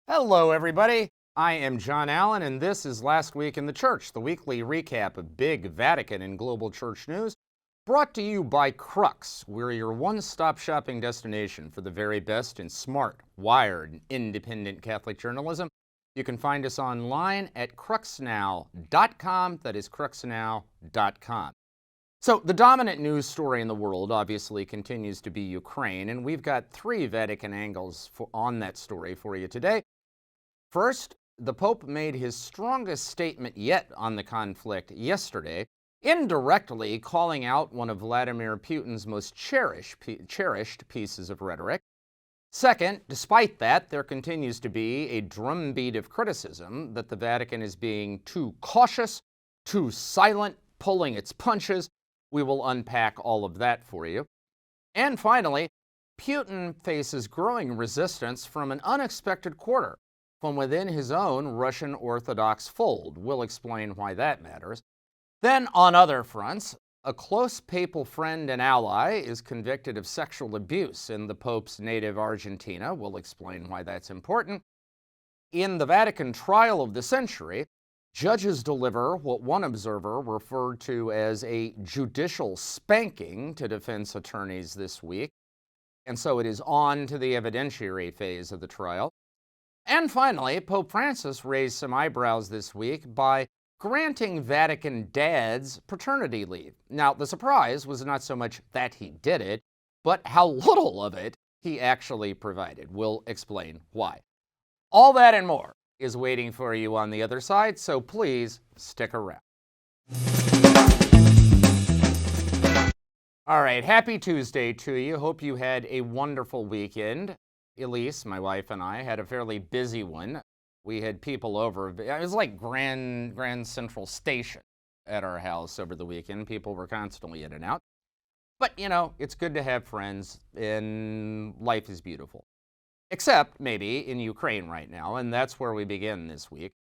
Hello, everybody. I am John Allen, and this is Last Week in the Church, the weekly recap of big Vatican and global church news, brought to you by Crux. We're your one-stop shopping destination for the very best in smart, wired, and independent Catholic journalism. You can find us online at cruxnow.com. That is cruxnow.com. So the dominant news story in the world obviously continues to be Ukraine, and we've got three Vatican angles on that story for you today. First, the Pope made his strongest statement yet on the conflict yesterday, indirectly calling out one of Vladimir Putin's most cherished pieces of rhetoric. Second, despite that, there continues to be a drumbeat of criticism that the Vatican is being too cautious, too silent, pulling its punches. We will unpack all of that for you. And finally, Putin faces growing resistance from an unexpected quarter from within his own Russian Orthodox fold. We'll explain why that matters. Then, on other fronts, a close papal friend and ally is convicted of sexual abuse in the Pope's native Argentina. We'll explain why that's important. In the Vatican trial of the century, judges deliver what one observer referred to as a judicial spanking to defense attorneys this week. And so it is on to the evidentiary phase of the trial. And finally, Pope Francis raised some eyebrows this week by granting Vatican dads paternity leave. Now, the surprise was not so much that he did it, but how little of it he actually provided. We'll explain why. All that and more is waiting for you on the other side, so please stick around. All right, happy Tuesday to you. Hope you had a wonderful weekend. Elise, my wife, and I had a fairly busy one. We had people over. It was like Grand Central Station at our house over the weekend. People were constantly in and out. But, you know, it's good to have friends, and life is beautiful. Except, maybe, in Ukraine right now, and that's where we begin this week.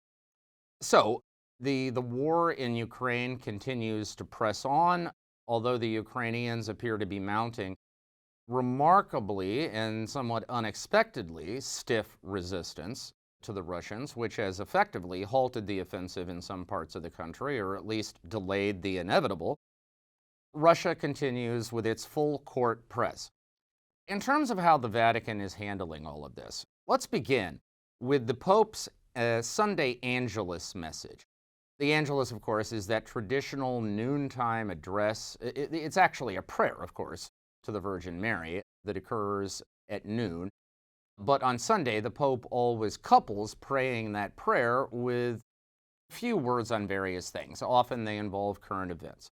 So, the war in Ukraine continues to press on, although the Ukrainians appear to be mounting remarkably and somewhat unexpectedly stiff resistance to the Russians, which has effectively halted the offensive in some parts of the country, or at least delayed the inevitable. Russia continues with its full court press. In terms of how the Vatican is handling all of this, let's begin with the Pope's Sunday Angelus message. The Angelus, of course, is that traditional noontime address. It's actually a prayer, of course, to the Virgin Mary that occurs at noon. But on Sunday, the Pope always couples praying that prayer with a few words on various things. Often they involve current events.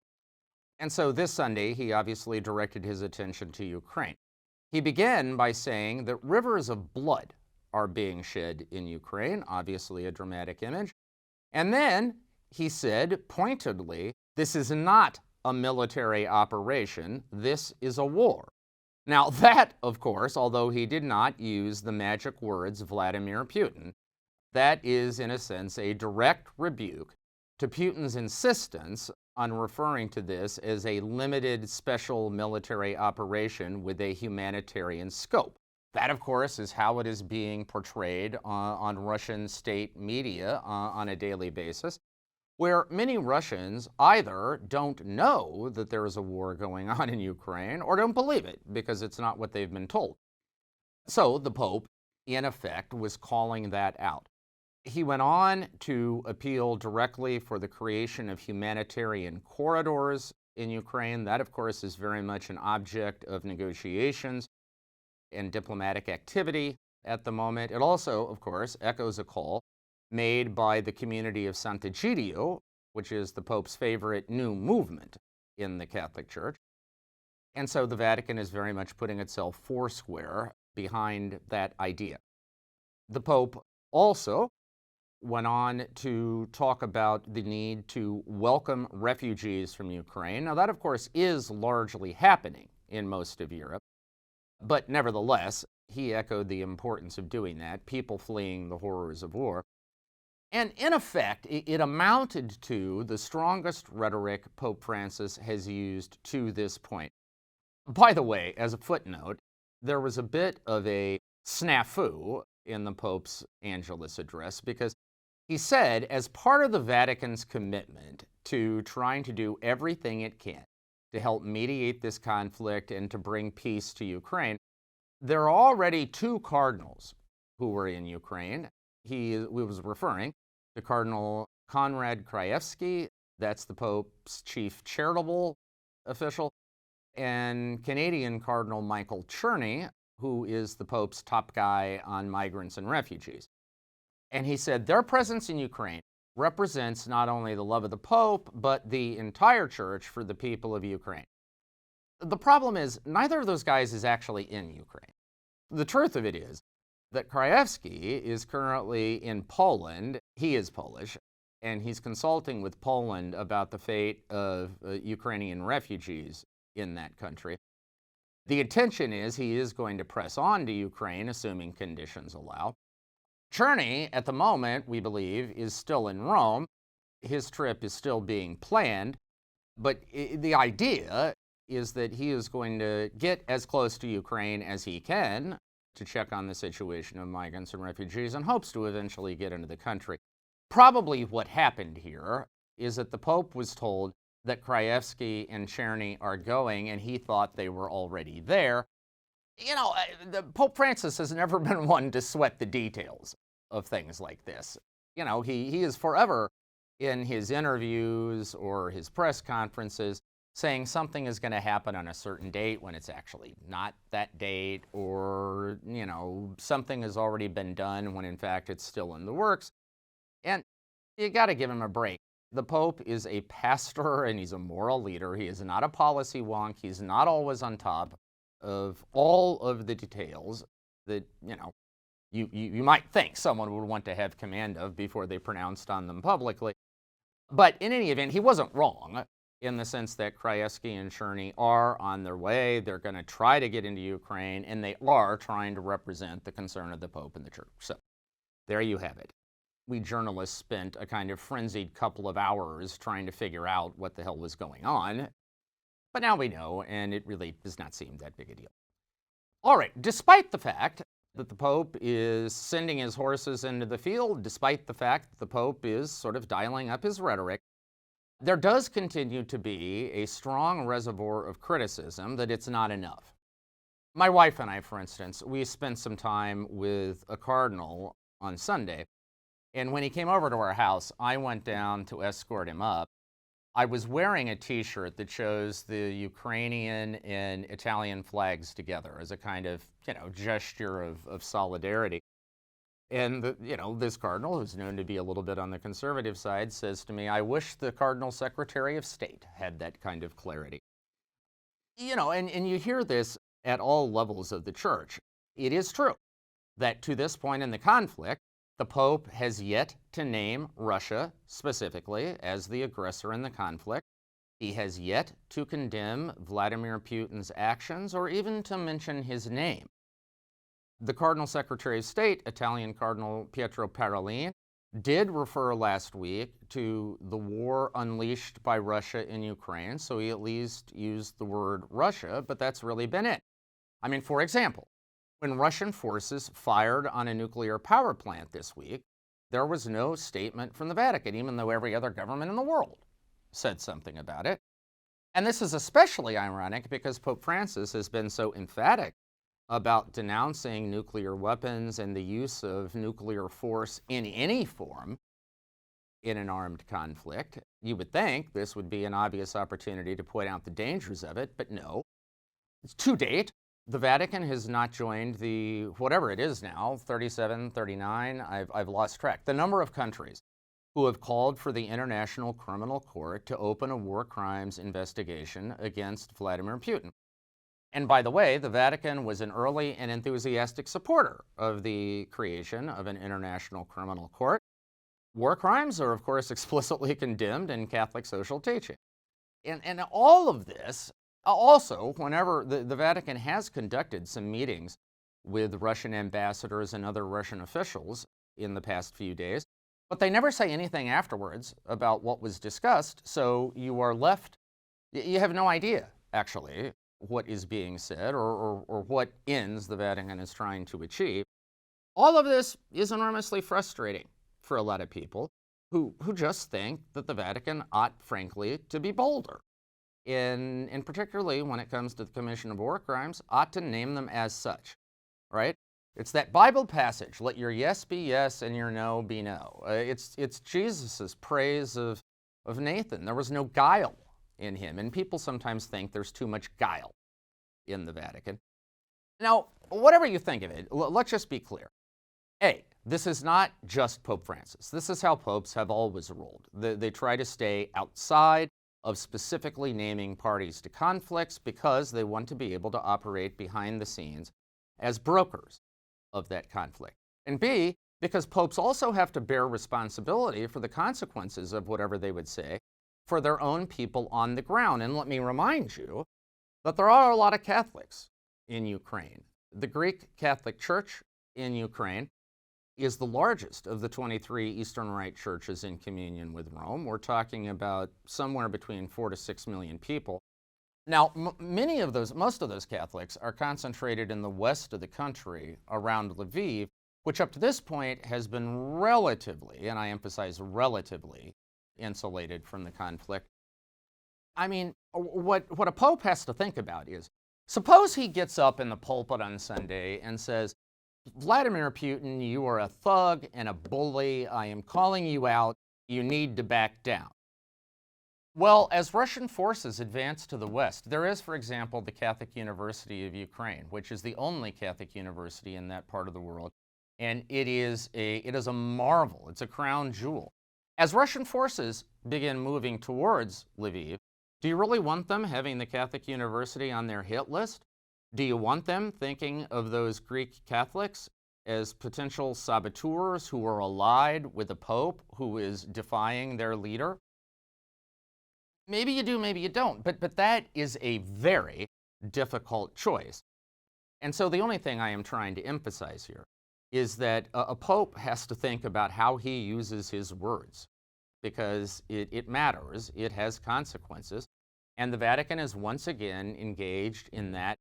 And so this Sunday, he obviously directed his attention to Ukraine. He began by saying that rivers of blood are being shed in Ukraine, obviously a dramatic image. And then he said pointedly, this is not a military operation, this is a war. Now that, of course, although he did not use the magic words Vladimir Putin, that is in a sense a direct rebuke to Putin's insistence on referring to this as a limited special military operation with a humanitarian scope. That, of course, is how it is being portrayed on Russian state media on a daily basis, where many Russians either don't know that there is a war going on in Ukraine or don't believe it because it's not what they've been told. So the Pope, in effect, was calling that out. He went on to appeal directly for the creation of humanitarian corridors in Ukraine. That, of course, is very much an object of negotiations and diplomatic activity at the moment. It also, of course, echoes a call made by the community of Sant'Egidio, which is the Pope's favorite new movement in the Catholic Church. And so the Vatican is very much putting itself foursquare behind that idea. The Pope also went on to talk about the need to welcome refugees from Ukraine. Now, that, of course, is largely happening in most of Europe. But nevertheless, he echoed the importance of doing that, people fleeing the horrors of war. And in effect, it amounted to the strongest rhetoric Pope Francis has used to this point. By the way, as a footnote, there was a bit of a snafu in the Pope's Angelus address because he said, as part of the Vatican's commitment to trying to do everything it can to help mediate this conflict and to bring peace to Ukraine, there are already two cardinals who were in Ukraine. He was referring to Cardinal Konrad Krajewski, that's the Pope's chief charitable official, and Canadian Cardinal Michael Cherney, who is the Pope's top guy on migrants and refugees. And he said their presence in Ukraine represents not only the love of the Pope, but the entire church for the people of Ukraine. The problem is, neither of those guys is actually in Ukraine. The truth of it is that Krajewski is currently in Poland. He is Polish, and he's consulting with Poland about the fate of Ukrainian refugees in that country. The intention is he is going to press on to Ukraine, assuming conditions allow. Cherney, at the moment, we believe, is still in Rome. His trip is still being planned, but the idea is that he is going to get as close to Ukraine as he can to check on the situation of migrants and refugees and hopes to eventually get into the country. Probably what happened here is that the Pope was told that Krajewski and Cherney are going, and he thought they were already there. You know, the Pope Francis has never been one to sweat the details of things like this. You know, he is forever in his interviews or his press conferences saying something is going to happen on a certain date when it's actually not that date, or, you know, something has already been done when in fact it's still in the works. And you got to give him a break. The Pope is a pastor and he's a moral leader. He is not a policy wonk. He's not always on top of all of the details that, you know, you might think someone would want to have command of before they pronounced on them publicly. But in any event, he wasn't wrong in the sense that Krajewski and Cherney are on their way. They're going to try to get into Ukraine, and they are trying to represent the concern of the Pope and the Church. So there you have it. We journalists spent a kind of frenzied couple of hours trying to figure out what the hell was going on. But now we know, and it really does not seem that big a deal. All right, despite the fact that the Pope is sending his horses into the field, despite the fact that the Pope is sort of dialing up his rhetoric, there does continue to be a strong reservoir of criticism that it's not enough. My wife and I, for instance, we spent some time with a cardinal on Sunday, and when he came over to our house, I went down to escort him up. I was wearing a t-shirt that shows the Ukrainian and Italian flags together as a kind of, you know, gesture of solidarity. And, this cardinal, who's known to be a little bit on the conservative side, says to me, I wish the Cardinal Secretary of State had that kind of clarity. You know, and you hear this at all levels of the church. It is true that to this point in the conflict, the Pope has yet to name Russia specifically as the aggressor in the conflict. He has yet to condemn Vladimir Putin's actions or even to mention his name. The Cardinal Secretary of State, Italian Cardinal Pietro Parolin, did refer last week to the war unleashed by Russia in Ukraine, so he at least used the word Russia, but that's really been it. I mean, for example, when Russian forces fired on a nuclear power plant this week, there was no statement from the Vatican, even though every other government in the world said something about it. And this is especially ironic because Pope Francis has been so emphatic about denouncing nuclear weapons and the use of nuclear force in any form in an armed conflict. You would think this would be an obvious opportunity to point out the dangers of it, but no. To date, the Vatican has not joined the, whatever it is now, 37, 39, I've lost track, the number of countries who have called for the International Criminal Court to open a war crimes investigation against Vladimir Putin. And by the way, the Vatican was an early and enthusiastic supporter of the creation of an international criminal court. War crimes are, of course, explicitly condemned in Catholic social teaching. And all of this, also, whenever the Vatican has conducted some meetings with Russian ambassadors and other Russian officials in the past few days, but they never say anything afterwards about what was discussed, so you are left, you have no idea, actually, what is being said or what ends the Vatican is trying to achieve. All of this is enormously frustrating for a lot of people who just think that the Vatican ought, frankly, to be bolder. And particularly when it comes to the Commission of War Crimes, ought to name them as such, right? It's that Bible passage, let your yes be yes and your no be no. It's Jesus's praise of Nathan. There was no guile in him, and people sometimes think there's too much guile in the Vatican. Now, whatever you think of it, let's just be clear. A, this is not just Pope Francis. This is how popes have always ruled. They try to stay outside of specifically naming parties to conflicts because they want to be able to operate behind the scenes as brokers of that conflict. And B, because popes also have to bear responsibility for the consequences of whatever they would say for their own people on the ground. And let me remind you that there are a lot of Catholics in Ukraine. The Greek Catholic Church in Ukraine is the largest of the 23 Eastern Rite churches in communion with Rome. We're talking about somewhere between 4 to 6 million people. Now, most of those Catholics are concentrated in the west of the country around Lviv, which up to this point has been relatively, and I emphasize relatively, insulated from the conflict. I mean, what a pope has to think about is, suppose he gets up in the pulpit on Sunday and says, Vladimir Putin, you are a thug and a bully. I am calling you out. You need to back down. Well, as Russian forces advance to the west, there is, for example, the Catholic University of Ukraine, which is the only Catholic university in that part of the world, and it is a marvel. It's a crown jewel. As Russian forces begin moving towards Lviv, do you really want them having the Catholic University on their hit list? Do you want them thinking of those Greek Catholics as potential saboteurs who are allied with a pope who is defying their leader? Maybe you do, maybe you don't, but that is a very difficult choice. And so the only thing I am trying to emphasize here is that a pope has to think about how he uses his words, because it matters, it has consequences, and the Vatican is once again engaged in that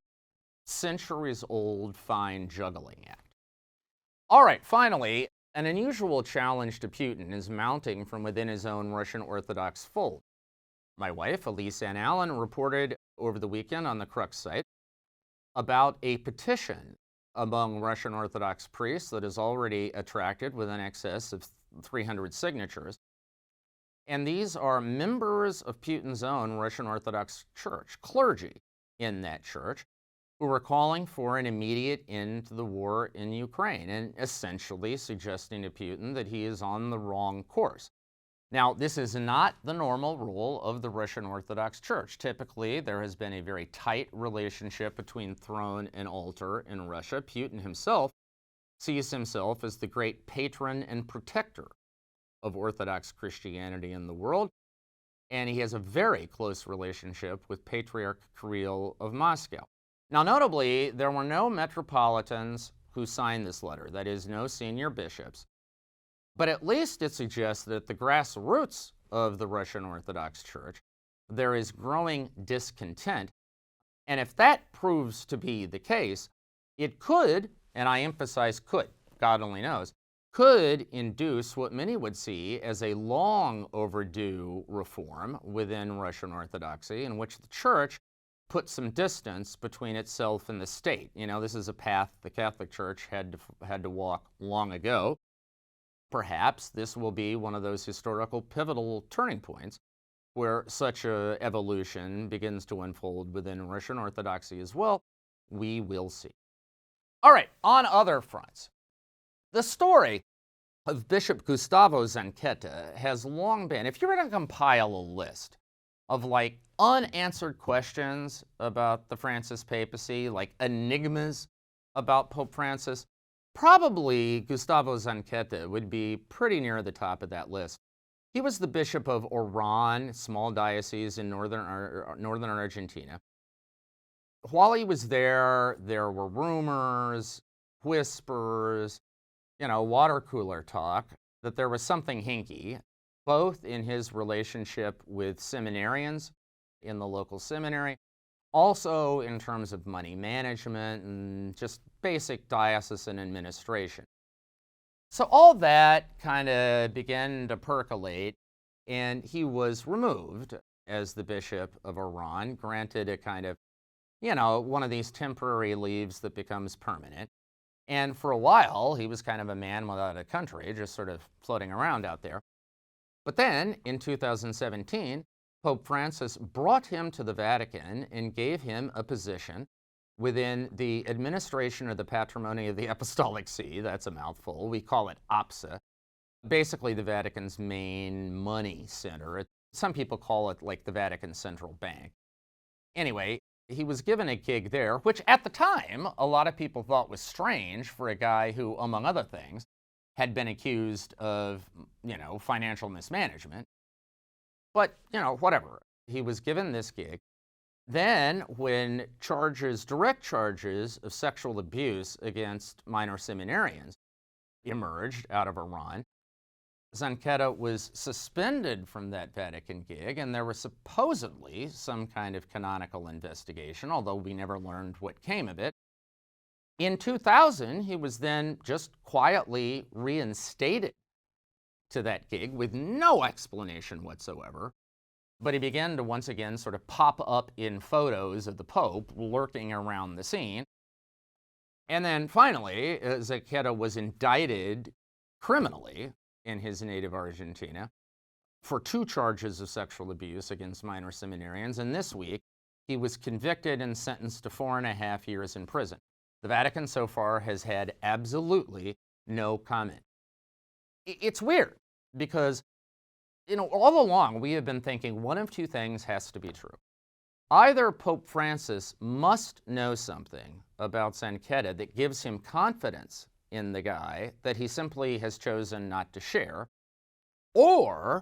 centuries-old fine juggling act. All right, finally, an unusual challenge to Putin is mounting from within his own Russian Orthodox fold. My wife, Elise Ann Allen, reported over the weekend on the Crux site about a petition among Russian Orthodox priests that has already attracted with an excess of 300 signatures. And these are members of Putin's own Russian Orthodox Church, clergy in that church, who are calling for an immediate end to the war in Ukraine and essentially suggesting to Putin that he is on the wrong course. Now, this is not the normal role of the Russian Orthodox Church. Typically, there has been a very tight relationship between throne and altar in Russia. Putin himself sees himself as the great patron and protector of Orthodox Christianity in the world, and he has a very close relationship with Patriarch Kirill of Moscow. Now, notably, there were no metropolitans who signed this letter, that is, no senior bishops. But at least it suggests that at the grassroots of the Russian Orthodox Church, there is growing discontent. And if that proves to be the case, it could, and I emphasize could, God only knows, could induce what many would see as a long overdue reform within Russian Orthodoxy, in which the Church put some distance between itself and the state. You know, this is a path the Catholic Church had to walk long ago. Perhaps this will be one of those historical pivotal turning points where such an evolution begins to unfold within Russian Orthodoxy as well. We will see. All right, on other fronts, the story of Bishop Gustivo Zanqueta has long been, if you were to compile a list of like unanswered questions about the Francis papacy, like enigmas about Pope Francis, probably Gustivo Zanqueta would be pretty near the top of that list. He was the bishop of Oran, small diocese in northern Argentina. While he was there were rumors, whispers, water cooler talk that there was something hinky, both in his relationship with seminarians in the local seminary, also in terms of money management and just basic diocesan administration. So all that kind of began to percolate, and he was removed as the Bishop of Iran, granted a kind of, one of these temporary leaves that becomes permanent. And for a while, he was kind of a man without a country, just sort of floating around out there. But then, in 2017, Pope Francis brought him to the Vatican and gave him a position within the administration of the patrimony of the Apostolic See. That's a mouthful. We call it APSA. Basically, the Vatican's main money center. Some people call it like the Vatican Central Bank. Anyway, he was given a gig there, which at the time, a lot of people thought was strange for a guy who, among other things, had been accused of, financial mismanagement. But, whatever. He was given this gig. Then, when direct charges of sexual abuse against minor seminarians emerged out of Iran, Zanqueta was suspended from that Vatican gig, and there was supposedly some kind of canonical investigation, although we never learned what came of it. In 2000, he was then just quietly reinstated to that gig with no explanation whatsoever, but he began to once again sort of pop up in photos of the Pope lurking around the scene. And then finally, Zanqueta was indicted criminally in his native Argentina for 2 charges of sexual abuse against minor seminarians, and this week he was convicted and sentenced to 4.5 years in prison. The Vatican so far has had absolutely no comment. It's weird because, all along we have been thinking one of 2 things has to be true. Either Pope Francis must know something about Zanqueta that gives him confidence in the guy that he simply has chosen not to share, or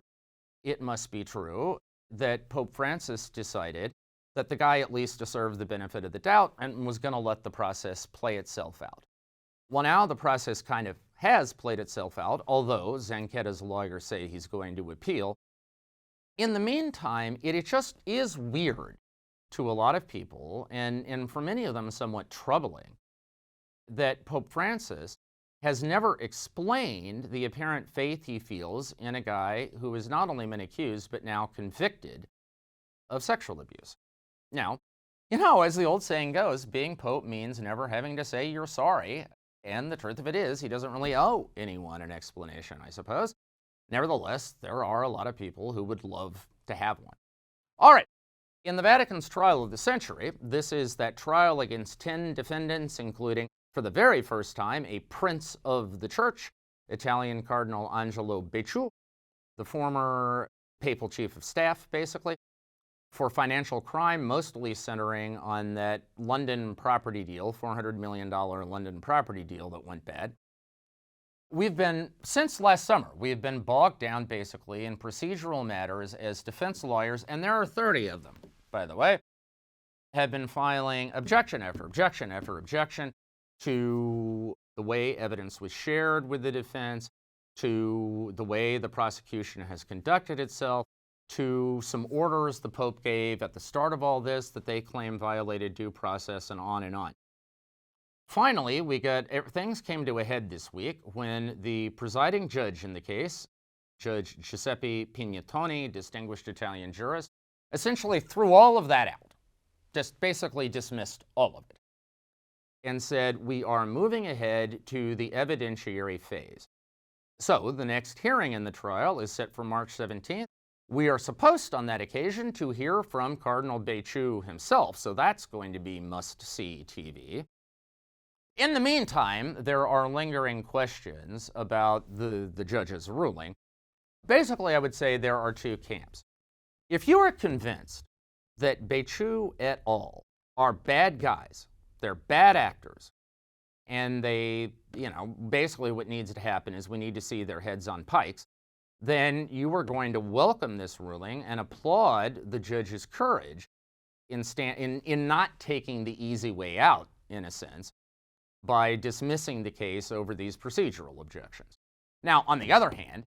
it must be true that Pope Francis decided that the guy at least deserved the benefit of the doubt and was going to let the process play itself out. Well, now the process kind of has played itself out, although Zanqueta's lawyers say he's going to appeal. In the meantime, it just is weird to a lot of people, and for many of them somewhat troubling, that Pope Francis has never explained the apparent faith he feels in a guy who has not only been accused, but now convicted of sexual abuse. Now, as the old saying goes, being Pope means never having to say you're sorry, and the truth of it is, he doesn't really owe anyone an explanation, I suppose. Nevertheless, there are a lot of people who would love to have one. All right. In the Vatican's trial of the century, this is that trial against 10 defendants, including, for the very first time, a prince of the church, Italian Cardinal Angelo Becciu, the former papal chief of staff, basically, for financial crime, mostly centering on that London property deal, $400 million London property deal that went bad. Since last summer, we have been bogged down basically in procedural matters as defense lawyers, and there are 30 of them, by the way, have been filing objection after objection after objection to the way evidence was shared with the defense, to the way the prosecution has conducted itself, to some orders the Pope gave at the start of all this that they claim violated due process, and on and on. Finally, things came to a head this week when the presiding judge in the case, Judge Giuseppe Pignatoni, distinguished Italian jurist, essentially threw all of that out, just basically dismissed all of it, and said, we are moving ahead to the evidentiary phase. So the next hearing in the trial is set for March 17th. We are supposed on that occasion to hear from Cardinal Becciu himself, so that's going to be must-see TV. In the meantime, there are lingering questions about the judge's ruling. Basically, I would say there are 2 camps. If you are convinced that Becciu et al. Are bad guys, they're bad actors, and they, basically what needs to happen is we need to see their heads on pikes, then you are going to welcome this ruling and applaud the judge's courage in not taking the easy way out, in a sense, by dismissing the case over these procedural objections. Now, on the other hand,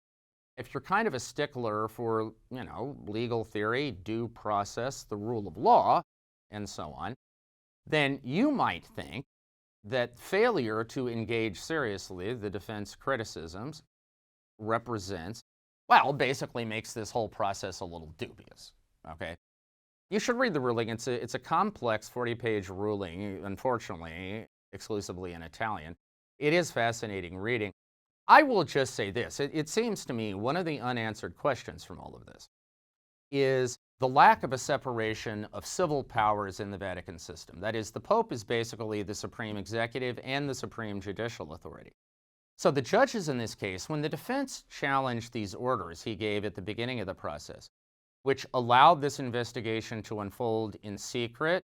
if you're kind of a stickler for, legal theory, due process, the rule of law, and so on, then you might think that failure to engage seriously the defense criticisms represents, well, basically makes this whole process a little dubious, okay? You should read the ruling. It's a complex 40-page ruling, unfortunately, exclusively in Italian. It is fascinating reading. I will just say this. It seems to me one of the unanswered questions from all of this is the lack of a separation of civil powers in the Vatican system. That is, the Pope is basically the supreme executive and the supreme judicial authority. So the judges in this case, when the defense challenged these orders he gave at the beginning of the process, which allowed this investigation to unfold in secret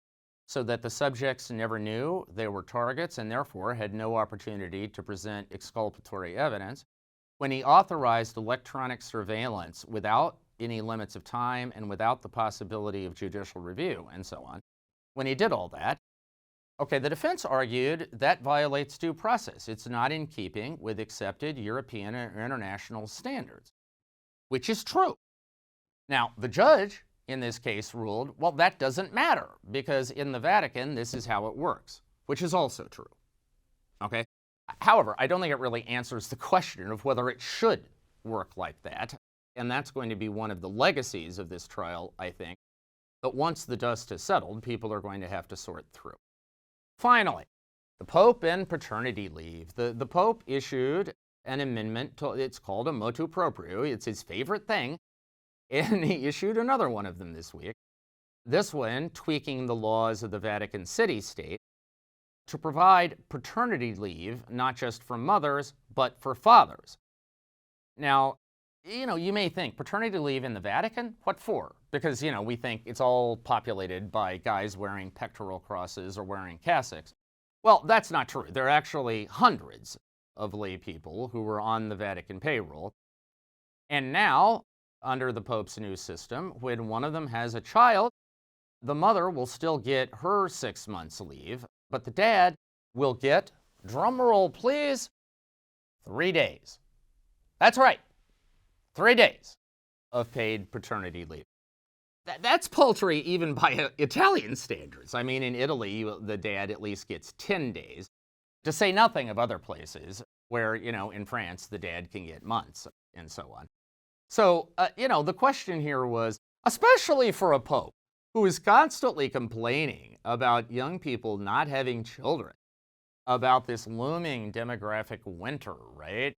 so that the subjects never knew they were targets and therefore had no opportunity to present exculpatory evidence, when he authorized electronic surveillance without any limits of time and without the possibility of judicial review and so on, when he did all that, okay, the defense argued that violates due process. It's not in keeping with accepted European or international standards, which is true. Now, the judge in this case ruled, well, that doesn't matter because in the Vatican, this is how it works, which is also true. Okay? However, I don't think it really answers the question of whether it should work like that. And that's going to be one of the legacies of this trial, I think. But once the dust has settled, people are going to have to sort through. Finally, the Pope and paternity leave. The Pope issued an amendment, it's called a motu proprio. It's his favorite thing. And he issued another one of them this week. This one tweaking the laws of the Vatican city-state to provide paternity leave, not just for mothers, but for fathers. Now, you may think, paternity leave in the Vatican? What for? Because, we think it's all populated by guys wearing pectoral crosses or wearing cassocks. Well, that's not true. There are actually hundreds of lay people who were on the Vatican payroll. And now, under the Pope's new system, when one of them has a child, the mother will still get her 6 months leave, but the dad will get, drumroll please, 3 days. That's right, 3 days of paid paternity leave. That's paltry even by Italian standards. I mean, in Italy, the dad at least gets 10 days, to say nothing of other places where, in France, the dad can get months and so on. So, the question here was, especially for a pope who is constantly complaining about young people not having children, about this looming demographic winter, right?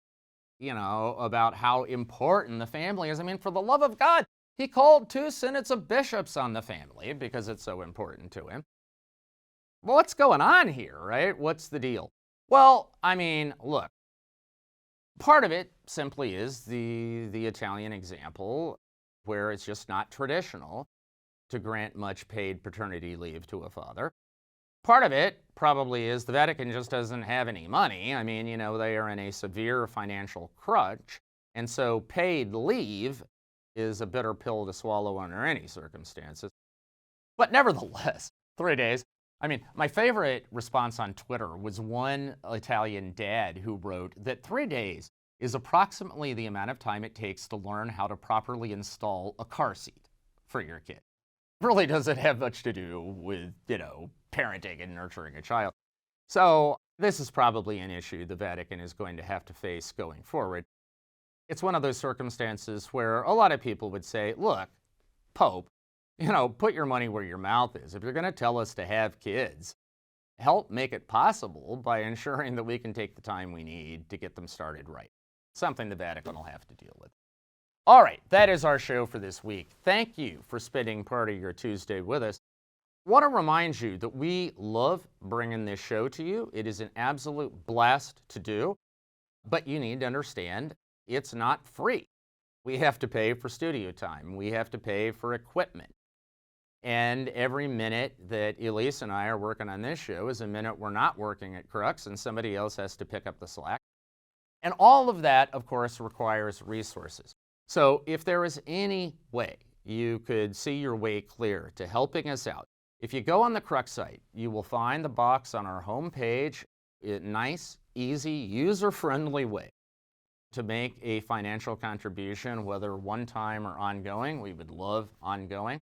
About how important the family is. I mean, for the love of God, he called 2 synods of bishops on the family because it's so important to him. Well, what's going on here, right? What's the deal? Well, I mean, look. Part of it simply is the Italian example where it's just not traditional to grant much paid paternity leave to a father. Part of it probably is the Vatican just doesn't have any money. I mean, they are in a severe financial crunch, and so paid leave is a bitter pill to swallow under any circumstances. But nevertheless, 3 days. I mean, my favorite response on Twitter was one Italian dad who wrote that 3 days is approximately the amount of time it takes to learn how to properly install a car seat for your kid. It really doesn't have much to do with, parenting and nurturing a child. So this is probably an issue the Vatican is going to have to face going forward. It's one of those circumstances where a lot of people would say, look, Pope, put your money where your mouth is. If you're going to tell us to have kids, help make it possible by ensuring that we can take the time we need to get them started right. Something the Vatican will have to deal with. All right, that is our show for this week. Thank you for spending part of your Tuesday with us. I want to remind you that we love bringing this show to you. It is an absolute blast to do, but you need to understand it's not free. We have to pay for studio time. We have to pay for equipment. And every minute that Elise and I are working on this show is a minute we're not working at Crux and somebody else has to pick up the slack. And all of that, of course, requires resources. So if there is any way you could see your way clear to helping us out, if you go on the Crux site, you will find the box on our homepage, a nice, easy, user-friendly way to make a financial contribution, whether one-time or ongoing. We would love ongoing.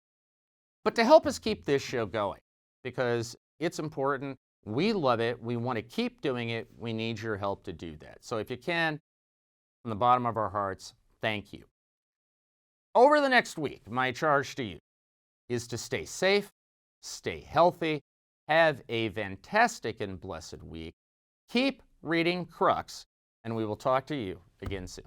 But to help us keep this show going, because it's important, We love it. We want to keep doing it. We need your help to do that. So if you can, from the bottom of our hearts, thank you. Over the next week, my charge to you is to stay safe, stay healthy, have a fantastic and blessed week. Keep reading Crux, and we will talk to you again soon.